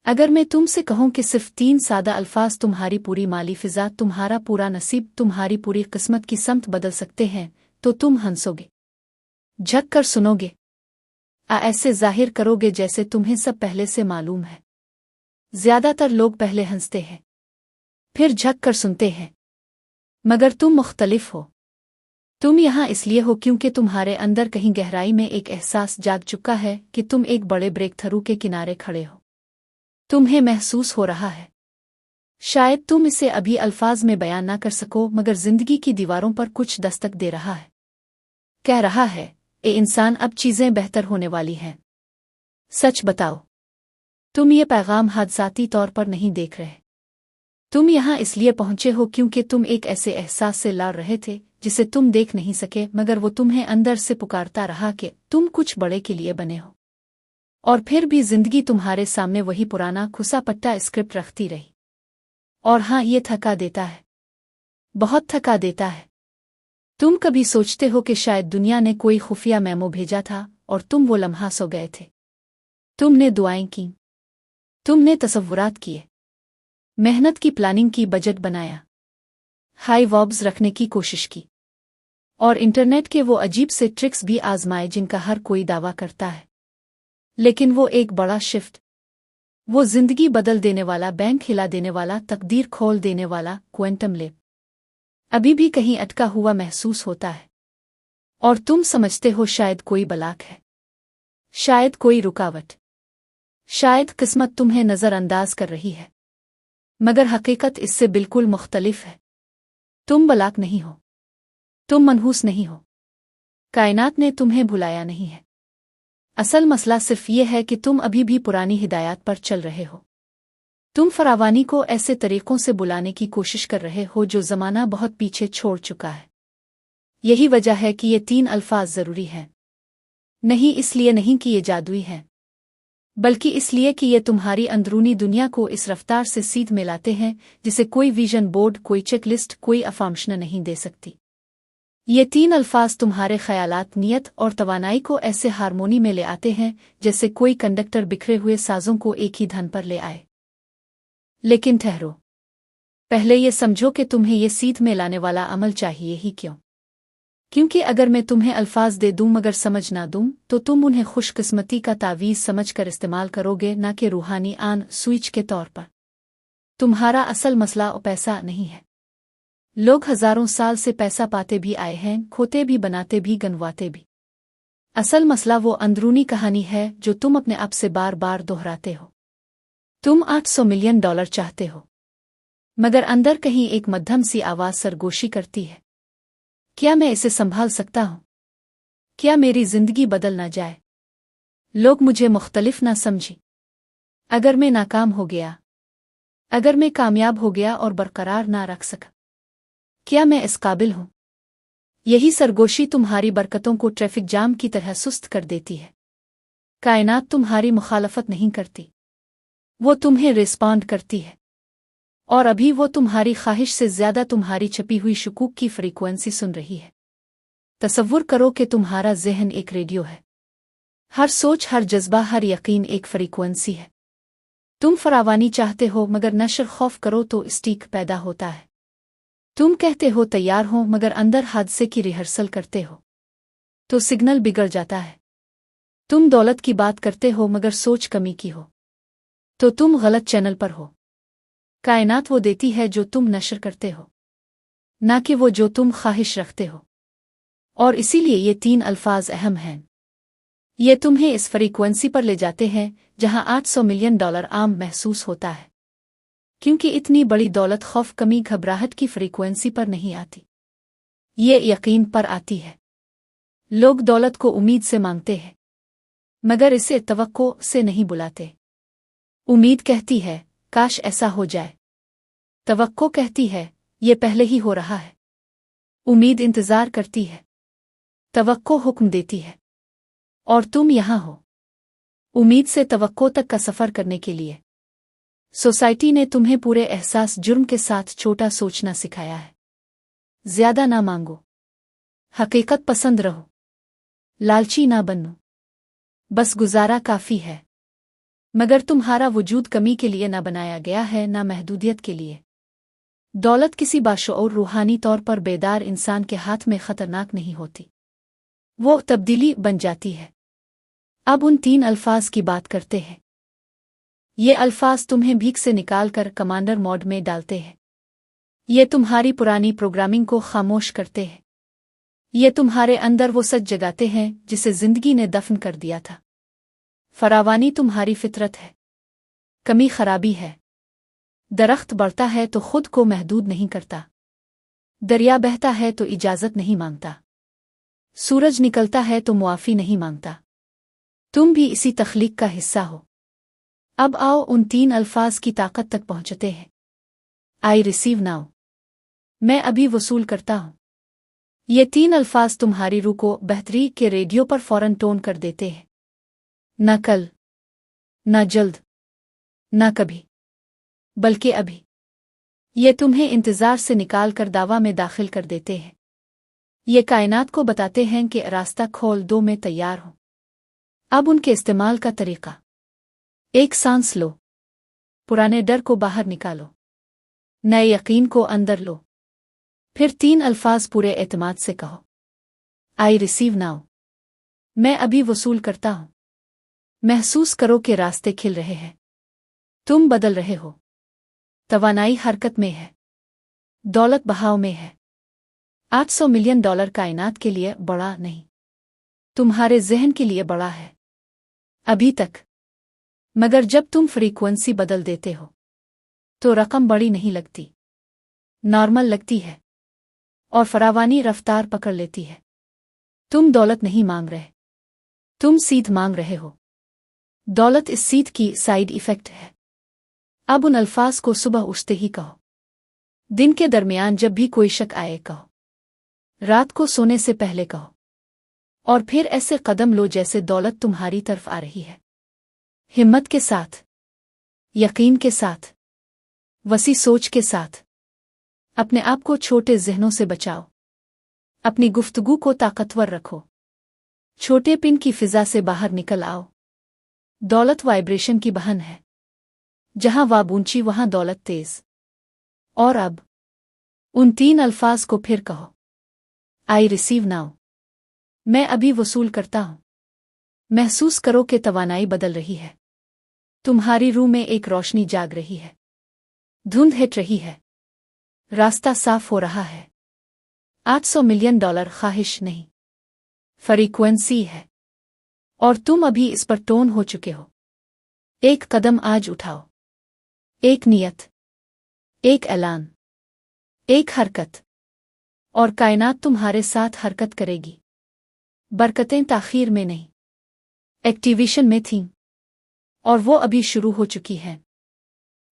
अगर मैं तुमसे कहूं कि सिर्फ 3 सादा अल्फाज तुम्हारी पूरी माली फिजा, तुम्हारा पूरा नसीब, तुम्हारी पूरी किस्मत की समत बदल सकते हैं, तो तुम हंसोगे, झक कर सुनोगे, ऐसे जाहिर करोगे जैसे तुम्हें सब पहले से मालूम है। ज्यादातर लोग पहले हंसते हैं, फिर झक कर सुनते हैं, मगर तुम मुख्तलिफ हो। तुम यहाँ इसलिए हो क्योंकि तुम्हारे अंदर कहीं गहराई में एक एहसास जाग चुका है कि तुम एक बड़े ब्रेक थ्रू के किनारे खड़े हो। तुम्हें महसूस हो रहा है, शायद तुम इसे अभी अल्फाज में बयान ना कर सको, मगर जिंदगी की दीवारों पर कुछ दस्तक दे रहा है, कह रहा है, ए इंसान, अब चीजें बेहतर होने वाली हैं। सच बताओ, तुम ये पैगाम हादसाती तौर पर नहीं देख रहे। तुम यहाँ इसलिए पहुंचे हो क्योंकि तुम एक ऐसे एहसास से लड़ रहे थे जिसे तुम देख नहीं सके, मगर वो तुम्हें अंदर से पुकारता रहा कि तुम कुछ बड़े के लिए बने हो। और फिर भी जिंदगी तुम्हारे सामने वही पुराना खुसा पट्टा स्क्रिप्ट रखती रही। और हाँ, ये थका देता है, बहुत थका देता है। तुम कभी सोचते हो कि शायद दुनिया ने कोई खुफिया मेमो भेजा था और तुम वो लम्हा सो गए थे। तुमने दुआएं की, तुमने तसव्वुरात किए, मेहनत की प्लानिंग की, बजट बनाया, हाई वॉब्स रखने की कोशिश की, और इंटरनेट के वो अजीब से ट्रिक्स भी आजमाए जिनका हर कोई दावा करता है। लेकिन वो एक बड़ा शिफ्ट, वो जिंदगी बदल देने वाला, बैंक हिला देने वाला, तकदीर खोल देने वाला क्वांटम लेप अभी भी कहीं अटका हुआ महसूस होता है। और तुम समझते हो शायद कोई बलाक है, शायद कोई रुकावट, शायद किस्मत तुम्हें नजरअंदाज कर रही है, मगर हकीकत इससे बिल्कुल मुख्तलिफ है। तुम बलाक नहीं हो, तुम मनहूस नहीं हो, कायनात ने तुम्हें भुलाया नहीं है। असल मसला सिर्फ ये है कि तुम अभी भी पुरानी हिदायत पर चल रहे हो। तुम फरावानी को ऐसे तरीकों से बुलाने की कोशिश कर रहे हो जो ज़माना बहुत पीछे छोड़ चुका है। यही वजह है कि ये 3 अल्फाज ज़रूरी हैं। नहीं इसलिए नहीं कि ये जादुई हैं, बल्कि इसलिए कि ये तुम्हारी अंदरूनी दुनिया को इस रफ्तार से सीध मिलाते हैं जिसे कोई विजन बोर्ड, कोई चेकलिस्ट, कोई अफार्मेशन नहीं दे सकती। ये 3 अल्फाज तुम्हारे ख्यालात, नियत और तवानाई को ऐसे हारमोनी में ले आते हैं जैसे कोई कंडक्टर बिखरे हुए साजों को एक ही धन पर ले आए। लेकिन ठहरो, पहले ये समझो कि तुम्हें ये सीध में लाने वाला अमल चाहिए ही क्यों। क्योंकि अगर मैं तुम्हें अल्फाज दे दूं मगर समझ ना दूं, तो तुम उन्हें खुशकिस्मती का तावीज़ समझकर इस्तेमाल करोगे, ना कि रूहानी आन स्विच के तौर पर। तुम्हारा असल मसला पैसा नहीं है। लोग हजारों साल से पैसा पाते भी आए हैं, खोते भी, बनाते भी, गनवाते भी। असल मसला वो अंदरूनी कहानी है जो तुम अपने आप से बार बार दोहराते हो। तुम $800 मिलियन चाहते हो, मगर अंदर कहीं एक मध्यम सी आवाज सरगोशी करती है, क्या मैं इसे संभाल सकता हूं? क्या मेरी जिंदगी बदल ना जाए? लोग मुझे मुख्तलिफ ना समझें? अगर मैं नाकाम हो गया, अगर मैं कामयाब हो गया और बरकरार ना रख सका, क्या मैं इस काबिल हूं? यही सरगोशी तुम्हारी बरकतों को ट्रैफिक जाम की तरह सुस्त कर देती है। कायनात तुम्हारी मुखालफत नहीं करती, वो तुम्हें रिस्पॉन्ड करती है। और अभी वो तुम्हारी ख्वाहिश से ज्यादा तुम्हारी छपी हुई शुकूक की फ्रीक्वेंसी सुन रही है। तसव्वुर करो कि तुम्हारा ज़हन एक रेडियो है। हर सोच, हर जज्बा, हर यकीन एक फ्रीक्वेंसी है। तुम फरावानी चाहते हो मगर नशर खौफ करो तो स्टीक पैदा होता है। तुम कहते हो तैयार हो मगर अंदर हादसे की रिहर्सल करते हो तो सिग्नल बिगड़ जाता है। तुम दौलत की बात करते हो मगर सोच कमी की हो तो तुम गलत चैनल पर हो। कायनात वो देती है जो तुम नशर करते हो, ना कि वो जो तुम ख्वाहिश रखते हो। और इसीलिए ये 3 अल्फाज अहम हैं। ये तुम्हें इस फ्रीक्वेंसी पर ले जाते हैं जहां $800 मिलियन आम महसूस होता है, क्योंकि इतनी बड़ी दौलत खौफ, कमी, घबराहट की फ्रीक्वेंसी पर नहीं आती, ये यकीन पर आती है। लोग दौलत को उम्मीद से मांगते हैं, मगर इसे तवक्को से नहीं बुलाते। उम्मीद कहती है काश ऐसा हो जाए, तवक्को कहती है ये पहले ही हो रहा है। उम्मीद इंतजार करती है, तवक्को हुक्म देती है, और तुम यहां हो उम्मीद से तवक्को तक का सफर करने के लिए। सोसाइटी ने तुम्हें पूरे एहसास जुर्म के साथ छोटा सोचना सिखाया है। ज्यादा ना मांगो, हकीकत पसंद रहो, लालची ना बनो, बस गुजारा काफी है। मगर तुम्हारा वजूद कमी के लिए न बनाया गया है न महदूदियत के लिए। दौलत किसी बाशऊर रूहानी तौर पर बेदार इंसान के हाथ में खतरनाक नहीं होती, वो तब्दीली बन जाती है। अब उन 3 अल्फाज की बात करते हैं। ये अल्फाज तुम्हें भीख से निकालकर कमांडर मोड में डालते हैं। ये तुम्हारी पुरानी प्रोग्रामिंग को खामोश करते हैं। ये तुम्हारे अंदर वो सच जगाते हैं जिसे जिंदगी ने दफन कर दिया था। फरावानी तुम्हारी फितरत है, कमी खराबी है। दरख्त बढ़ता है तो खुद को महदूद नहीं करता, दरिया बहता है तो इजाजत नहीं मांगता, सूरज निकलता है तो मुआफ़ी नहीं मांगता। तुम भी इसी तख्लीक का हिस्सा हो। अब आओ उन 3 अल्फाज की ताकत तक पहुंचते हैं। आई रिसीव नाउ, मैं अभी वसूल करता हूं। ये 3 अल्फाज तुम्हारी रूह को बेहतरी के रेडियो पर फौरन टोन कर देते हैं। न कल, न जल्द, न कभी, बल्कि अभी। ये तुम्हें इंतजार से निकाल कर दावा में दाखिल कर देते हैं। ये कायनात को बताते हैं कि रास्ता खोल दो, मैं तैयार हूं। अब उनके इस्तेमाल का तरीका। एक सांस लो, पुराने डर को बाहर निकालो, नए यकीन को अंदर लो। फिर 3 अल्फाज पूरे एतमाद से कहो। आई रिसीव नाउ, मैं अभी वसूल करता हूं। महसूस करो कि रास्ते खिल रहे हैं, तुम बदल रहे हो। तवानाई हरकत में है, दौलत बहाव में है। $800 मिलियन कायनात के लिए बड़ा नहीं, तुम्हारे ज़हन के लिए बड़ा है अभी तक। मगर जब तुम फ्रीक्वेंसी बदल देते हो तो रकम बड़ी नहीं लगती, नॉर्मल लगती है और फरावानी रफ्तार पकड़ लेती है। तुम दौलत नहीं मांग रहे, तुम सीध मांग रहे हो। दौलत इस सीध की साइड इफेक्ट है। अब उन अल्फाज को सुबह उठते ही कहो, दिन के दरमियान जब भी कोई शक आए कहो, रात को सोने से पहले कहो, और फिर ऐसे कदम लो जैसे दौलत तुम्हारी तरफ आ रही है। हिम्मत के साथ, यकीन के साथ, वसी सोच के साथ। अपने आप को छोटे ज़हनों से बचाओ, अपनी गुफ्तगू को ताकतवर रखो। छोटे पिन की फिजा से बाहर निकल आओ। दौलत वाइब्रेशन की बहन है, जहां वाब ऊंची वहां दौलत तेज। और अब उन 3 अल्फाज को फिर कहो। आई रिसीव नाउ, मैं अभी वसूल करता हूं। महसूस करो कि तवानाई बदल रही है, तुम्हारी रूह में एक रोशनी जाग रही है। धुंध हट रही है, रास्ता साफ हो रहा है। $800 मिलियन ख्वाहिश नहीं, फ्रीक्वेंसी है, और तुम अभी इस पर टोन हो चुके हो। एक कदम आज उठाओ, एक नियत, एक ऐलान, एक हरकत, और कायनात तुम्हारे साथ हरकत करेगी। बरकतें ताखीर में नहीं, एक्टिवेशन में थीं, और वो अभी शुरू हो चुकी हैं।